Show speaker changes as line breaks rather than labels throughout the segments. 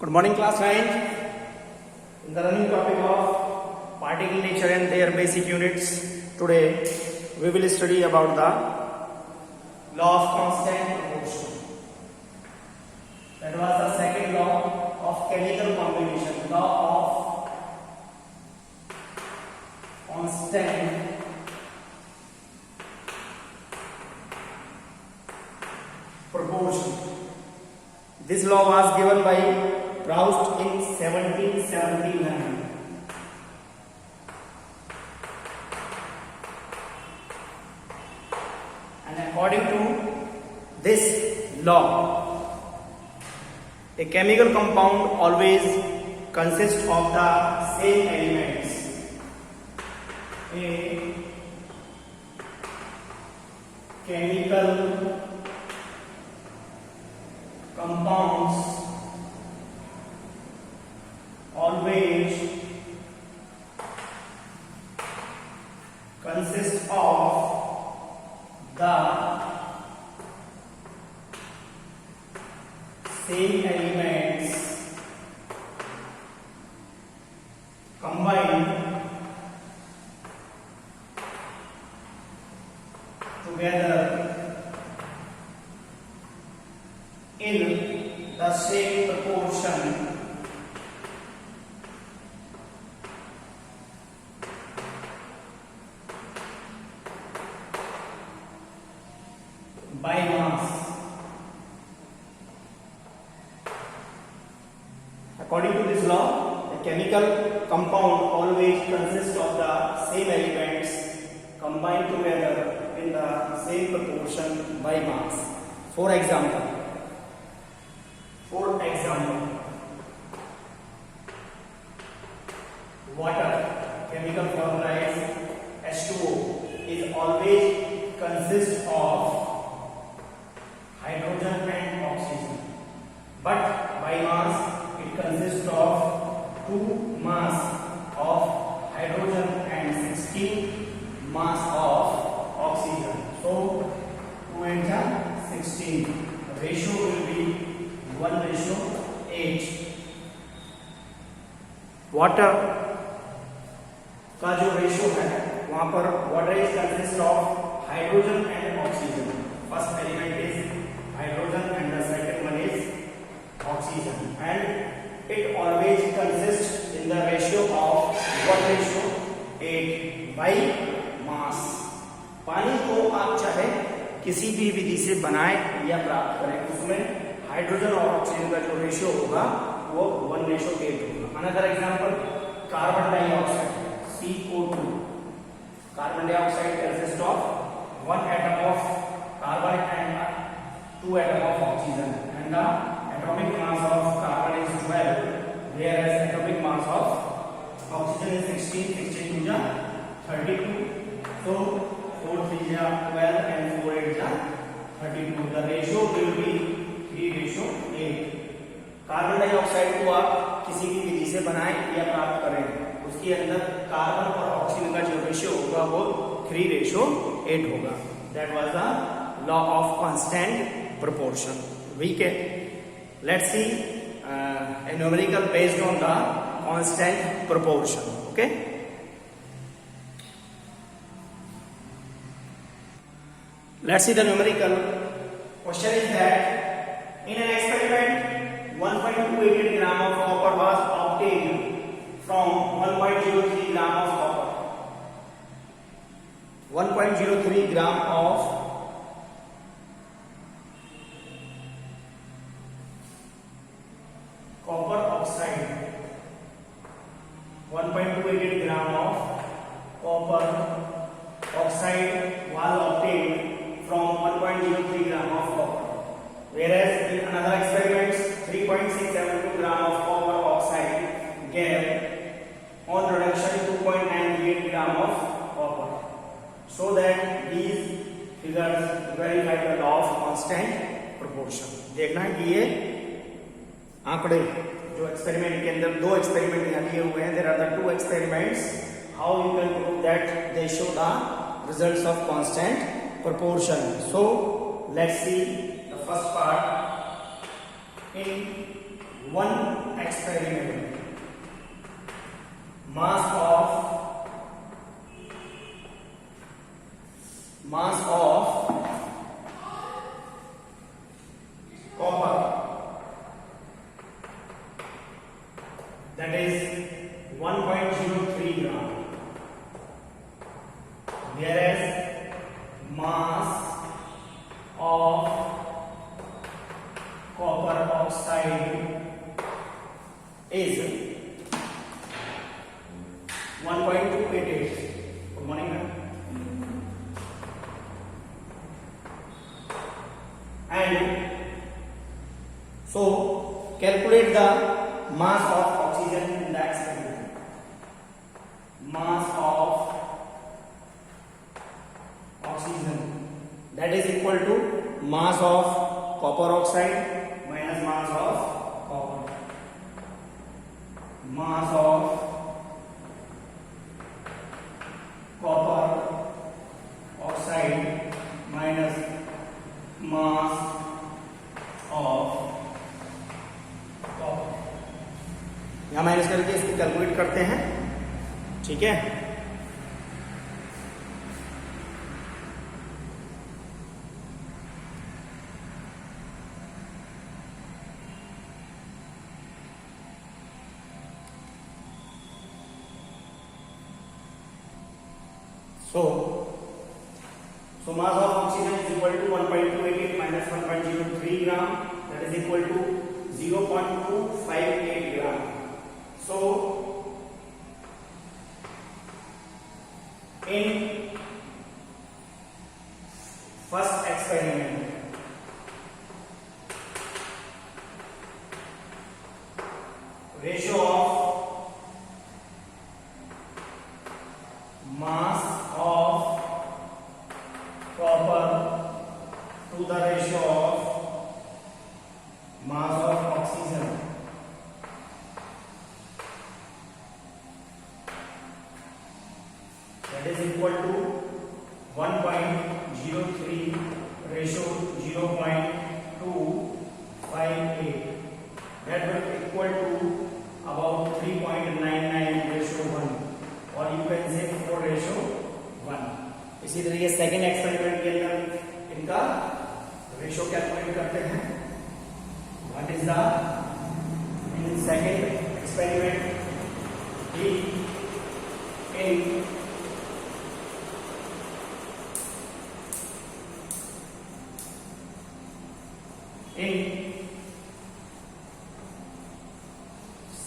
Good morning, class 9. In the running topic of particle nature and their basic units, today we will study about the law of constant proportion. That was the second law of chemical combination, law of constant proportion. This law was given by Proust in 1779. And according to this law, a chemical compound always consists of the same elements. A chemical compounds always consist of the same elements combined together in the same proportion by mass. According to this law, a chemical compound always consists of the same elements combined together in the same proportion by mass. For example, water, chemical formula is H2O, is always consists of hydrogen and oxygen, but by mass it consists of 2 mass of hydrogen and 16 mass of oxygen. So 2 and 16. The ratio will be 1:8. Water का जो ratio है वहां पर water is consist of hydrogen and oxygen. First element is hydrogen and the second one is oxygen, and it always consists in the ratio of 1:8 by mass. पानी को आप चाहे किसी भी विधि से बनाएं या प्राप्त करें, उसमें हाइड्रोजन और ऑक्सीजन का जो रेशियो होगा वो 1:8 होगा. Another example, carbon dioxide CO2. Carbon dioxide consist of 1 atom of carbon and 2 atom of oxygen, and the atomic mass of carbon is 12, whereas atomic mass of oxygen is 16. 16 to 32. So 4 3 12 and 4 8 32. The ratio will be 3:8. Carbon dioxide को आप किसी भी विधि से बनाएं या प्राप्त करें, उसके अंदर कार्बन और ऑक्सीजन का जो रेशियो होगा वो 3:8 होगा. That was the law of constant proportion. Let's see a numerical based on the constant proportion. Okay. Let's see the numerical. Question is that in an experiment 1.288 gram of copper was obtained from 1.03 gram of copper. 1.03 gram of copper oxide, 1.288 gram of copper oxide was obtained from 1.03 gram of copper, whereas in another experiment 3.672 gram of copper oxide gave on reduction 2.98 gram of copper. So that these figures verify the law of constant proportion. देखना है कि ये आंकड़े जो experiment के अंदर 2 experiment यहाँ दिए हुए हैं, there are the 2 experiments, how you can prove that they show the results of constant proportion. So let's see the first part. In one experiment, mass of copper, that is 1.03 gram, whereas mass of copper oxide is 1.288. Good morning, ma'am. And so calculate the mass of oxygen in the experiment. Mass of oxygen, that is equal to mass of copper oxide minus mass of copper. Mass of copper oxide minus mass of copper. यहां minus करके इसको calculate करते हैं, ठीक है। So mass of oxygen is equal to 1.288 minus 1.03 gram, that is equal to 0.258 gram. So in first experiment, ratio of mass of copper to the ratio of mass of oxygen, that is equal to 1.03 ratio 0.258, that will equal to about 3.99 ratio 1, or you can say 4 ratio 1. इसी तरीके second experiment के अंदर इनका ratio calculate करते हैं. What is the in second experiment he in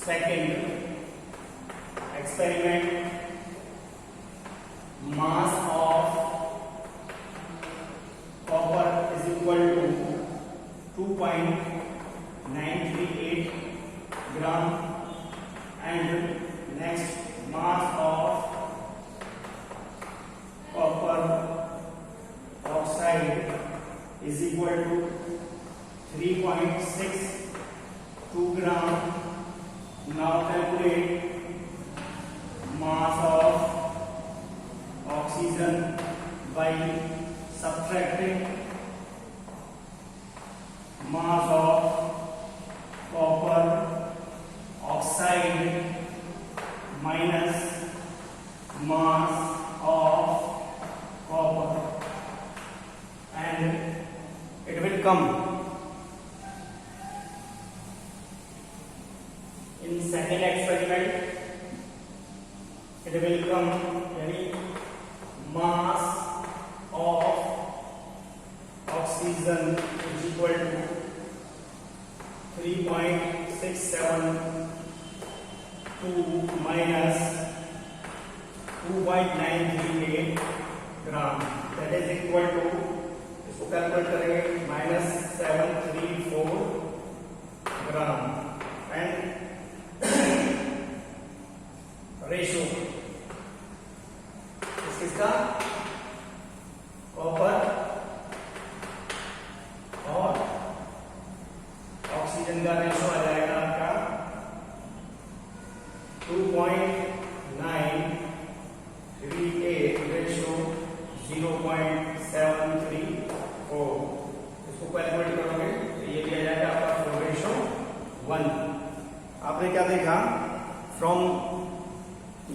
second experiment, mass of copper is equal to 2.938 gram, and next mass of copper oxide is equal to 3.62 gram. Now calculate mass of oxygen by subtracting mass of copper oxide minus mass of copper, and it will come in second experiment. It will come yani mass of oxygen is equal to 3.672 minus 2.938 gram, that is equal to, इसको calculate करेंगे, -734 ग्राम, and ratio इसका copper और oxygen का ratio आ जाएगा आपका 2.938 ratio 0.734. इसको calculate करोगे तो ये भी आ जाएगा आपका 4:1. 1। आपने क्या देखा? From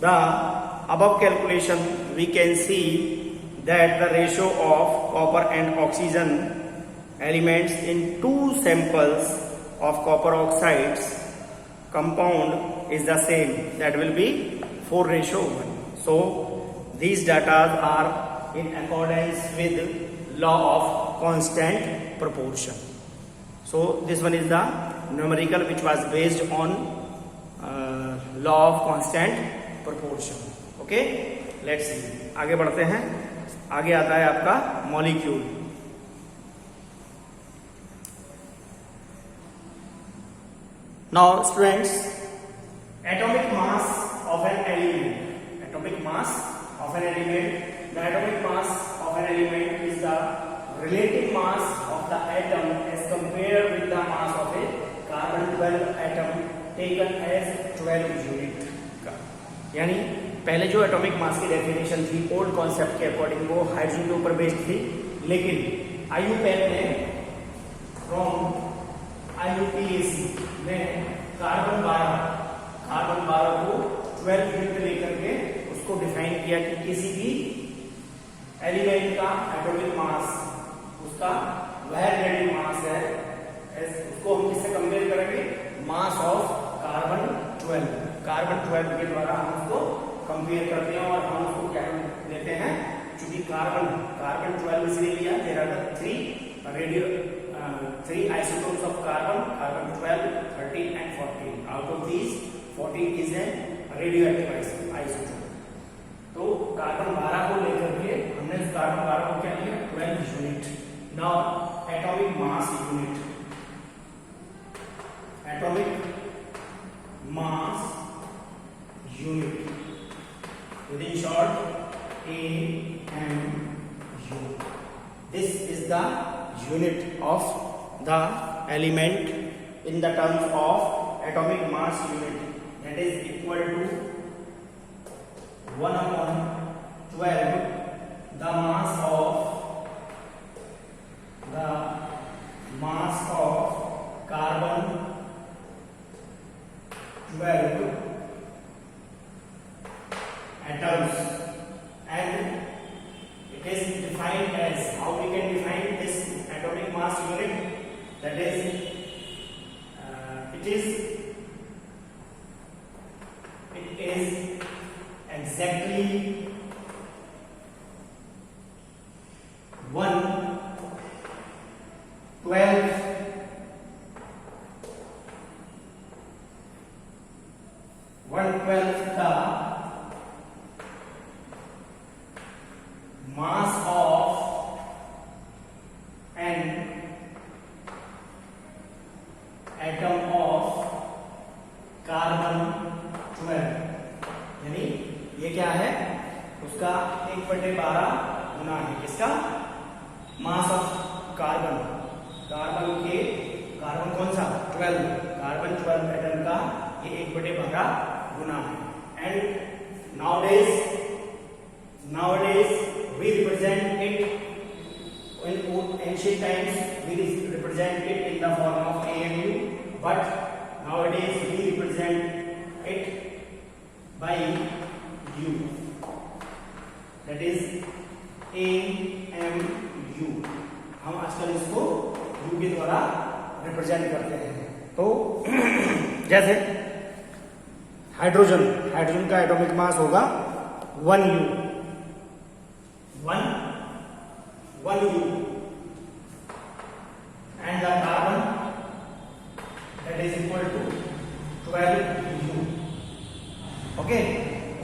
the above calculation we can see that the ratio of copper and oxygen elements in two samples of copper oxides compound is the same, that will be 4:1. So these data are in accordance with law of constant proportion. So this one is the numerical which was based on law of constant proportion. Okay, let's see, आगे बढ़ते हैं। आगे आता है आपका molecule. Now students, atomic mass of an element, atomic mass of an element, the atomic mass of an element is the relative mass of the atom as compared with the mass of a carbon 12 atom taken as 12 unit का। यानी पहले जो atomic mass की definition थी old concept के according वो hydrogen के ऊपर बेस्ड थी, लेकिन आईयूपैक ने फ्रॉम आईयूपीएसी में कार्बन 12 को 12 यूनिट लेकर के उसको डिफाइन किया कि किसी भी एलिमेंट का एटॉमिक मास उसका वह रिलेटिव मास है, उसको हम किससे कंपेयर करेंगे? Mass of carbon 12। कार्बन 12 के द्वारा हम उसको कंपेयर करते हैं और हम उसको क्या लेते हैं? चूंकि कार्बन 12 इसलिए लिया, there are 3 isotopes of carbon 12, 13 and 14. Out of these 14 is a radioactive isotope. तो कार्बन 12 को लेकर के हमने उस कार्बन 12 को क्या लिया? 12 unit. Now atomic mass unit, atomic mass unit, within short AMU. This is the unit of the element in the terms of atomic mass unit, that is equal to 1/12 the mass of carbon 12 atoms, and it is defined as, how we can define this atomic mass unit, that is it is exactly 1/12 the mass of an atom of carbon 12। यानी ये क्या है? उसका 1/12 गुना है किसका? Mass of carbon, carbon कौन सा? 12, carbon 12 atom का ये 1/12 गुना है। And nowadays we represent it, in ancient times we represent it in the form of AMU, but nowadays we represent it by U, that is AMU। हम आजकल इसको U के द्वारा रिप्रेजेंट करते हैं। तो जैसे हाइड्रोजन का एटॉमिक मास होगा 1U, 1U, and the carbon, that is equal to 12U. Okay,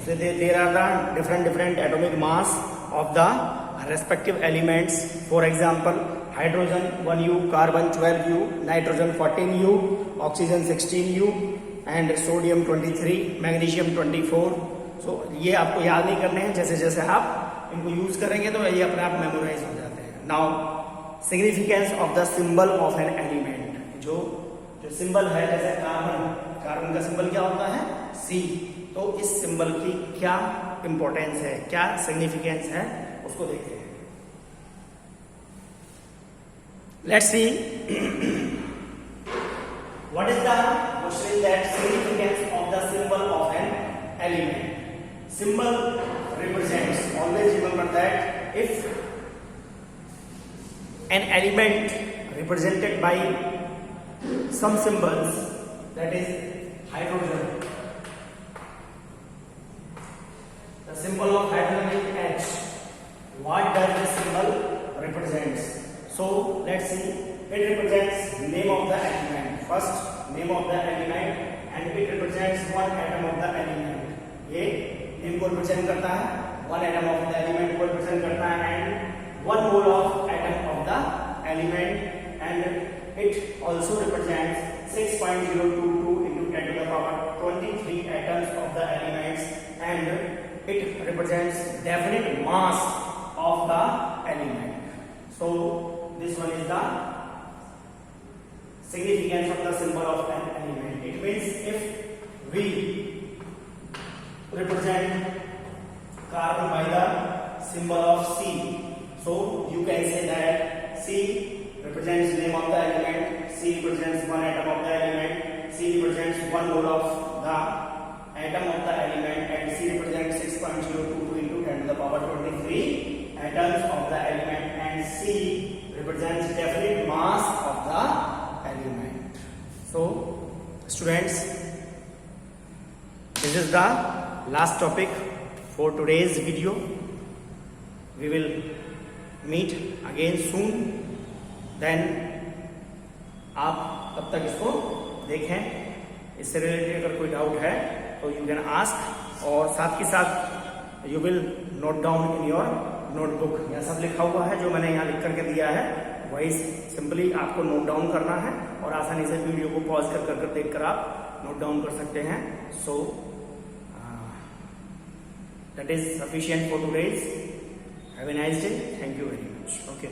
so there are the different atomic mass of the respective elements. For example, hydrogen 1U, carbon 12U, nitrogen 14U, oxygen 16U, and sodium 23, magnesium 24. So ये आपको याद नहीं करने हैं, जैसे जैसे आप इनको यूज करेंगे तो ये अपने आप मेमोराइज हो जाते हैं। Now significance of the symbol of an element, जो सिंबल है, जैसे कार्बन का सिंबल क्या होता है? C। तो इस सिंबल की क्या इंपॉर्टेंस है, क्या सिग्निफिकेंस है, उसको देखते हैं। Let's see What is the question that significance of the symbol of an element? Symbol represents, always remember that if an element represented by some symbols, that is hydrogen. The symbol of hydrogen is H. What does this symbol represents? So let's see. It represents name of the element. First, name of the element, and it represents one atom of the element. ये name को represent करता है, one atom of the element को represent करता है, and one mole of atom of the element, and it also represents 6.022 into 10 to the power 23 atoms of the elements, and it represents definite mass of the element. So this one is the significance of the symbol of an element. It means if we represent carbon by the symbol of C, so you can say that C represents name of the element, C represents one atom of the element, C represents one mole of the atom of the element, and C represents 6.022 into 10 to the power 23 atoms of the element, and C represents definite mass of the element. So students, this is the last topic for today's video. We will meet again soon. Then आप तब तक इसको देखें. इससे related अगर कोई doubt है तो यू कैन आस्क, और साथ के साथ you will note down in your notebook. यहाँ सब लिखा हुआ है जो मैंने यहाँ लिख करके दिया है, वही सिंपली आपको नोट डाउन करना है और आसानी से वीडियो को पॉज कर कर देख कर आप नोट डाउन कर सकते हैं. So that is sufficient for today's. Have a nice day. Thank you very much. Okay.